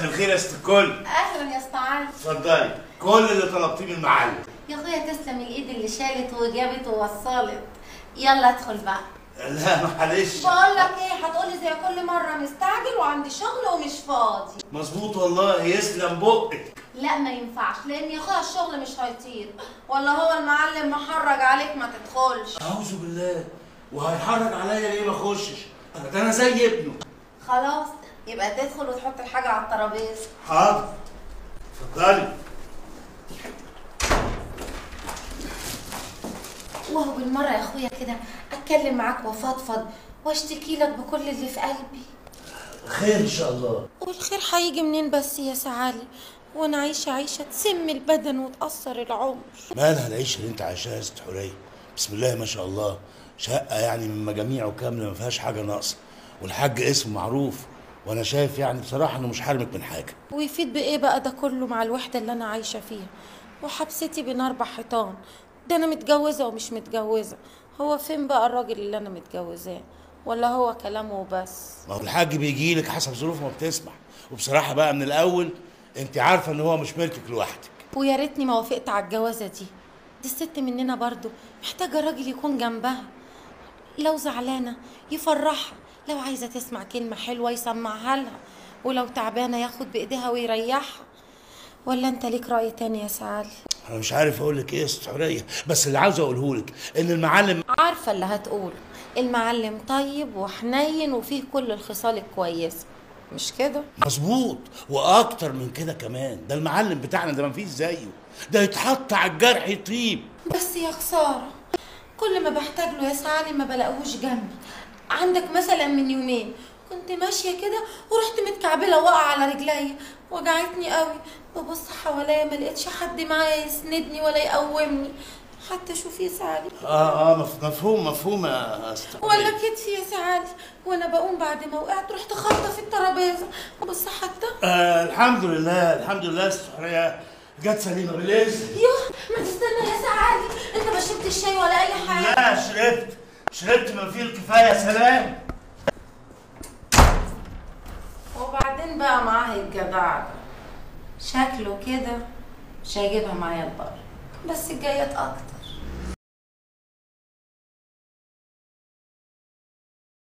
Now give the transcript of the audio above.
مساء الخير يا ست الكل. اهلا يا اسطى علي. اتفضلي، كل اللي طلبتيه من المعلم. يا اخويا تسلم الايد اللي شالت وجابت ووصلت. يلا ادخل بقى. لا معلش. بقول لك ايه، هتقولي زي كل مره مستعجل وعندي شغل ومش فاضي. مظبوط والله، يسلم بقك. لا ما ينفعش، لان يا اخويا الشغل مش هيطير، ولا هو المعلم محرج عليك ما تدخلش. اعوذ بالله، وهيحرج عليا ليه ما اخشش؟ ده انا زي ابنه. خلاص يبقى تدخل وتحط الحاجه على الترابيزه. حاضر، اتفضلي. وهو بالمره يا اخويا كده اتكلم معاك وافضفض واشتكي لك بكل اللي في قلبي. خير ان شاء الله. والخير هيجي منين بس يا سعالي، وانا عايشه عيشه تسم البدن وتاثر العمر. مالها العيشه اللي انت عايشاها يا ست حوريه؟ بسم الله ما شاء الله، شقه يعني من مجاميعه كامله ما فيهاش حاجه ناقصه، والحاج اسمه معروف، وانا شايف يعني بصراحه انه مش حارمك من حاجه. ويفيد بايه بقى ده كله مع الوحده اللي انا عايشه فيها وحبستي بين 4 حيطان؟ ده انا متجوزه ومش متجوزه، هو فين بقى الراجل اللي انا متجوزاه؟ ولا هو كلامه وبس؟ ما هو الحاج بيجي لك حسب ظروفه ما بتسمح، وبصراحه بقى من الاول انت عارفه ان هو مش ملكك لوحدك. ويا ريتني ما وافقت على الجوازه دي. دي الست مننا برضو محتاجه راجل يكون جنبها، لو زعلانه يفرحها، لو عايزه تسمع كلمه حلوه يسمعها لها، ولو تعبانه ياخد بايديها ويريحها. ولا انت ليك راي تاني يا سعالي؟ انا مش عارف اقول لك ايه يا ست حوريه، بس اللي عاوز اقوله لك ان المعلم. عارفه اللي هتقوله، المعلم طيب وحنين وفيه كل الخصال الكويسه، مش كده؟ مظبوط، واكتر من كده كمان، ده المعلم بتاعنا ده مفيش زيه، ده يتحط على الجرح يطيب. بس يا خساره، كل ما بحتاج له يا سعالي ما بلاقوش جنبي. عندك مثلا من يومين كنت ماشيه كده ورحت متكعبله واقعه على رجليا، وجعتني قوي، ببص حواليا ما لقيتش حد معايا يسندني ولا يقومني حتى. شوفي يا سعالي. مفهوم يا ست حورية. ولا كتفي يا سعالي، وانا بقوم بعد ما وقعت رحت خابطه في الترابيزه، بص حتى. الحمد لله الحمد لله يا ست حورية، جت سليمه بالاذن. يوه ما تستنى يا سعالي، انت ما شربتش الشاي ولا اي حاجه؟ لا شربت ما فيه الكفايه. سلام. وبعدين بقى معاه الجدع شكله كده مش هيجيبها معايا البر، بس الجايه اتقطع.